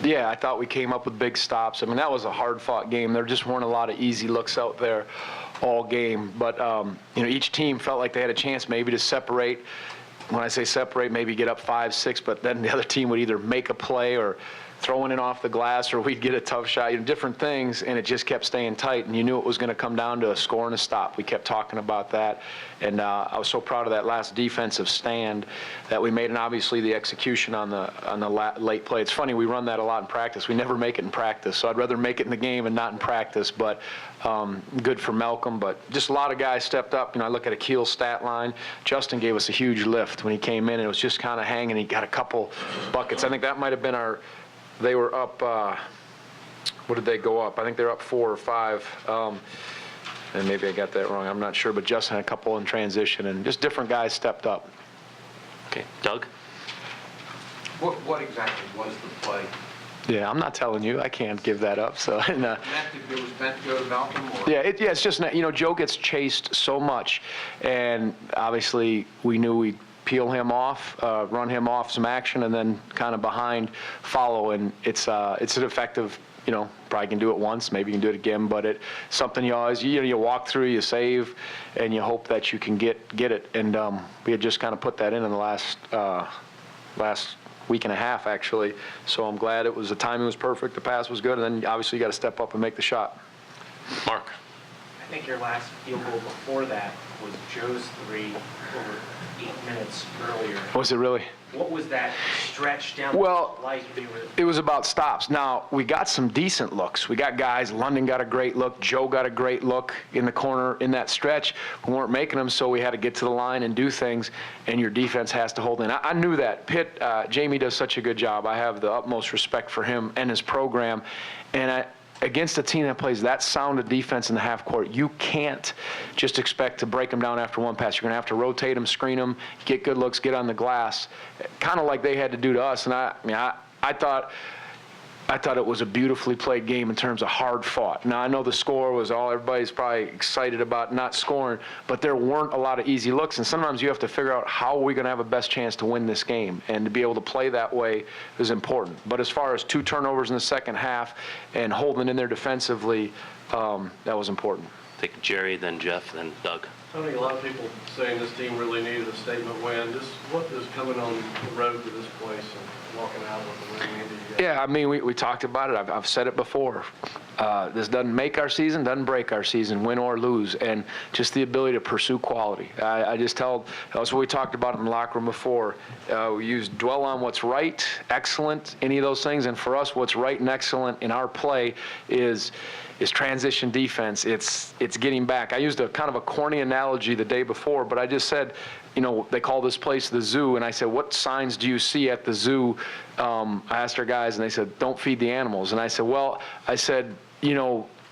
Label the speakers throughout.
Speaker 1: Yeah, I thought we came up with big stops. I mean, that was a hard-fought game. There just weren't a lot of easy looks out there all game. But, each team felt like they had a chance maybe to separate. When I say separate, maybe get up 5, 6, but then the other team would either make a play or throwing it off the glass, or we'd get a tough shot, different things, and it just kept staying tight, and you knew it was going to come down to a score and a stop. We kept talking about that, and I was so proud of that last defensive stand that we made, and obviously the execution on the late play. It's funny, we run that a lot in practice. We never make it in practice, so I'd rather make it in the game and not in practice, but good for Malcolm. But just a lot of guys stepped up. I look at Akil's stat line. Justin gave us a huge lift when he came in, and it was just kind of hanging. He got a couple buckets. I think that might have been they were up, what did they go up? I think they were up 4 or 5, and maybe I got that wrong. I'm not sure, but Justin had a couple in transition, and just different guys stepped up.
Speaker 2: Okay, Doug?
Speaker 3: What exactly was the play?
Speaker 1: Yeah, I'm not telling you. I can't give that up. So,
Speaker 3: It was meant to go to Malcolm? Or?
Speaker 1: Yeah, it's just, Joe gets chased so much, and obviously we knew we'd peel him off, run him off some action, and then kind of behind follow. And it's an effective, probably can do it once, maybe you can do it again, but it's something you always, you walk through, you save, and you hope that you can get it. And we had just kind of put that in the last week and a half, actually. So I'm glad the timing was perfect, the pass was good, and then obviously you got to step up and make the shot.
Speaker 2: Mark?
Speaker 4: I think your last field goal before that was Joe's 3 over 8 minutes earlier.
Speaker 1: Was it really?
Speaker 4: What was that stretch down like?
Speaker 1: It was about stops. Now, we got some decent looks. We got guys, London got a great look, Joe got a great look in the corner in that stretch. We weren't making them, so we had to get to the line and do things, and your defense has to hold in. I knew that. Pitt, Jamie does such a good job. I have the utmost respect for him and his program, and against a team that plays that sound of defense in the half court, you can't just expect to break them down after one pass. You're going to have to rotate them, screen them, get good looks, get on the glass, kind of like they had to do to us. And I thought it was a beautifully played game in terms of hard fought. Now, I know the score was everybody's probably excited about not scoring, but there weren't a lot of easy looks, and sometimes you have to figure out how are we going to have a best chance to win this game, and to be able to play that way is important. But as far as 2 turnovers in the second half and holding in there defensively, that was important.
Speaker 2: Take Jerry, then Jeff, then Doug.
Speaker 5: Tony, a lot of people saying this team really needed a statement win. Just what is coming on the road to this place and walking out with the win mean to you guys?
Speaker 1: Yeah, I mean, we talked about it. I've said it before. This doesn't make our season, doesn't break our season, win or lose, and just the ability to pursue quality. That's what we talked about in the locker room before. We dwell on what's right, excellent, any of those things, and for us, what's right and excellent in our play is transition defense. It's getting back. I used a kind of a corny analogy the day before, but I just said, they call this place the zoo, and I said, what signs do you see at the zoo? I asked our guys, and they said, don't feed the animals. And I said,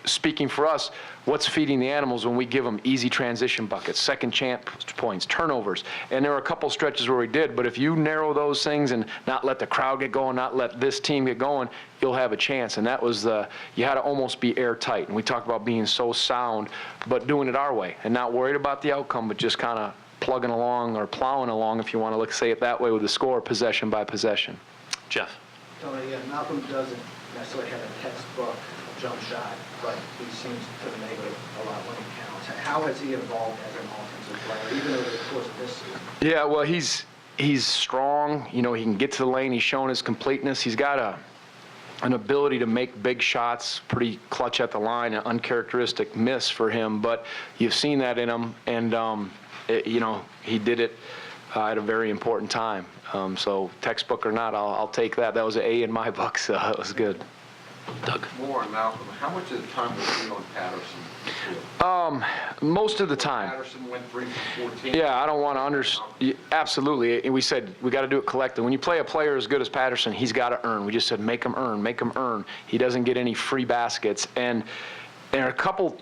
Speaker 1: speaking for us, what's feeding the animals when we give them easy transition buckets, second chance points, turnovers? And there were a couple stretches where we did, but if you narrow those things and not let the crowd get going, not let this team get going, you'll have a chance. And that was you had to almost be airtight. And we talked about being so sound, but doing it our way and not worried about the outcome, but just kind of plugging along or plowing along, if you want to say it that way, with the score, possession by possession.
Speaker 2: Jeff?
Speaker 6: Tony, Malcolm doesn't necessarily have a textbook jump shot, but he seems to make it a lot when he counts. How has he evolved as an offensive player, even over the course of this season? Yeah,
Speaker 1: well, he's strong. He can get to the lane. He's shown his completeness. He's got an ability to make big shots, pretty clutch at the line, an uncharacteristic miss for him, but you've seen that in him, and he did it at a very important time. So textbook or not, I'll take that. That was an A in my book, so it was good.
Speaker 2: Doug?
Speaker 3: More on Malcolm. How much of the time was he on Patterson?
Speaker 1: Most of the time.
Speaker 3: Patterson went 3 for 14.
Speaker 1: Yeah, I don't want to absolutely. And we said we got to do it collectively. When you play a player as good as Patterson, he's got to earn. We just said make him earn, make him earn. He doesn't get any free baskets. And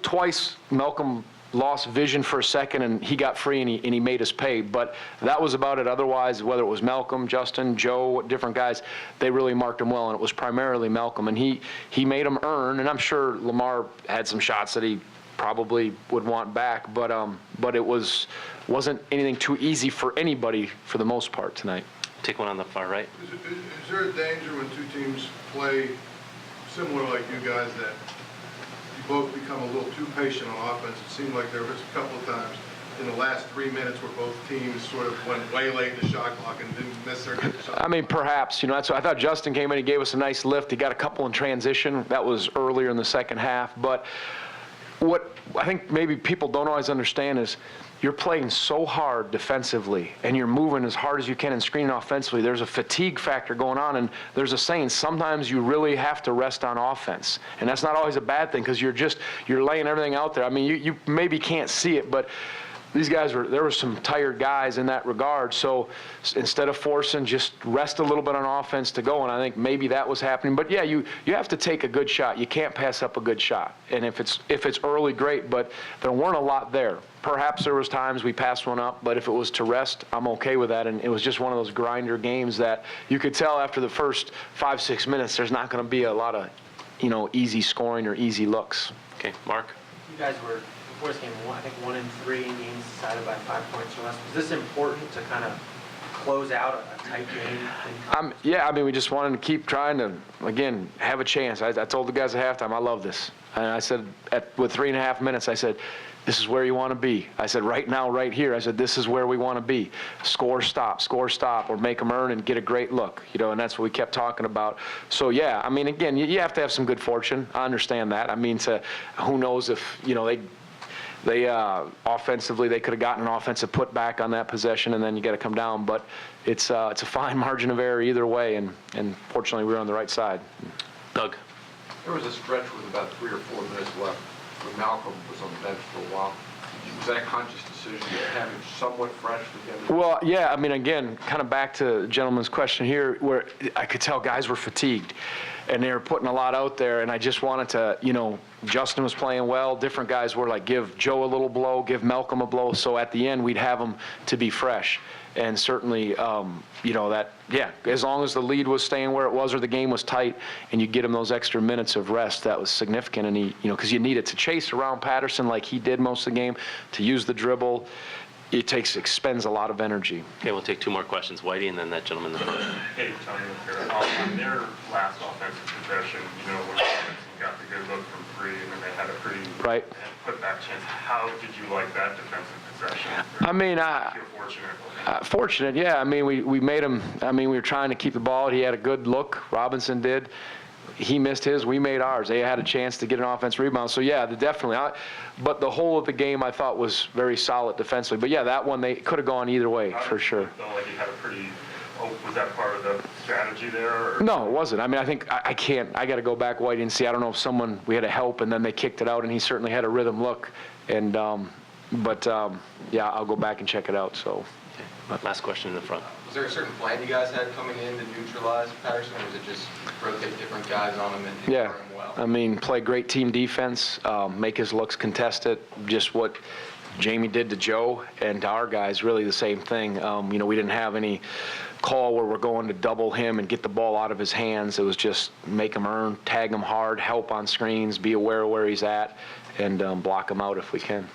Speaker 1: twice Malcolm lost vision for a second, and he got free, and he made us pay. But that was about it. Otherwise, whether it was Malcolm, Justin, Joe, different guys, they really marked him well, and it was primarily Malcolm. And he made them earn, and I'm sure Lamar had some shots that he probably would want back, but it wasn't anything too easy for anybody for the most part tonight.
Speaker 2: Take one on the far right.
Speaker 7: Is there a danger when two teams play similar like you guys that you both become a little too patient on offense? It seemed like there was a couple of times in the last 3 minutes where both teams sort of went way late in the shot clock and didn't necessarily get the shot.
Speaker 1: I mean, perhaps, that's what I thought. Justin came in, he gave us a nice lift. He got a couple in transition. That was earlier in the second half. But what I think maybe people don't always understand is you're playing so hard defensively and you're moving as hard as you can and screening offensively. There's a fatigue factor going on, and there's a saying, sometimes you really have to rest on offense. And that's not always a bad thing because you're laying everything out there. I mean, you maybe can't see it, but these guys there were some tired guys in that regard. So instead of forcing, just rest a little bit on offense to go. And I think maybe that was happening. But yeah, you have to take a good shot. You can't pass up a good shot. And if it's early, great. But there weren't a lot there. Perhaps there was times we passed one up, but if it was to rest, I'm okay with that. And it was just one of those grinder games that you could tell after the first 5-6 minutes, there's not going to be a lot of, easy scoring or easy looks.
Speaker 2: Okay, Mark.
Speaker 4: You guys were, before this game, I think 1-3 in games decided by 5 points or less. Was this important to kind of close out a tight game?
Speaker 1: Yeah, I mean, we just wanted to keep trying to, again, have a chance. I told the guys at halftime, I love this. And I said, with 3.5 minutes, I said, this is where you want to be. I said, right now, right here, I said, this is where we want to be. Score, stop, or make them earn and get a great look, and that's what we kept talking about. So, yeah, I mean, again, you have to have some good fortune. I understand that. I mean, who knows if, they offensively, they could have gotten an offensive putback on that possession, and then you got to come down. But it's a fine margin of error either way, and fortunately, we were on the right side.
Speaker 2: Doug.
Speaker 3: There was a stretch with about 3 or 4 minutes left when Malcolm was on the bench for a while. Was that a conscious decision to have him somewhat fresh together?
Speaker 1: Well, yeah, I mean, again, kind of back to the gentleman's question here, where I could tell guys were fatigued, and they were putting a lot out there, and I just wanted to, Justin was playing well. Different guys were like, give Joe a little blow, give Malcolm a blow, so at the end, we'd have them to be fresh. And certainly, as long as the lead was staying where it was or the game was tight and you get him those extra minutes of rest, that was significant. And he, because you need it to chase around Patterson like he did most of the game, to use the dribble, expends a lot of energy.
Speaker 2: Okay, we'll take 2 more questions. Whitey and then that gentleman in the front.
Speaker 8: Hey, Tony, on their last offensive possession, when Robinson got the good look from 3 and then they had a pretty put-back chance, how did you like that defensive possession?
Speaker 1: I mean,
Speaker 8: Fortunate.
Speaker 1: Fortunate, yeah. I mean, we made him. I mean, we were trying to keep the ball. He had a good look. Robinson did. He missed his. We made ours. They had a chance to get an offense rebound. So yeah, definitely. But the whole of the game, I thought, was very solid defensively. But yeah, that one they could have gone either way for sure.
Speaker 8: Felt like you had a pretty. Was that part of the strategy there? Or?
Speaker 1: No, it wasn't. I mean, I think I can't. I got to go back, Whitey, and see. I don't know if we had a help, and then they kicked it out, and he certainly had a rhythm look. And yeah, I'll go back and check it out. So.
Speaker 2: Okay. Last question in the front.
Speaker 9: Was there a certain plan you guys had coming in to neutralize Patterson, or was it just rotate different guys on him and cover him well?
Speaker 1: I mean, play great team defense, make his looks contested, just what Jamie did to Joe and to our guys, really the same thing. We didn't have any call where we're going to double him and get the ball out of his hands. It was just make him earn, tag him hard, help on screens, be aware of where he's at, and block him out if we can.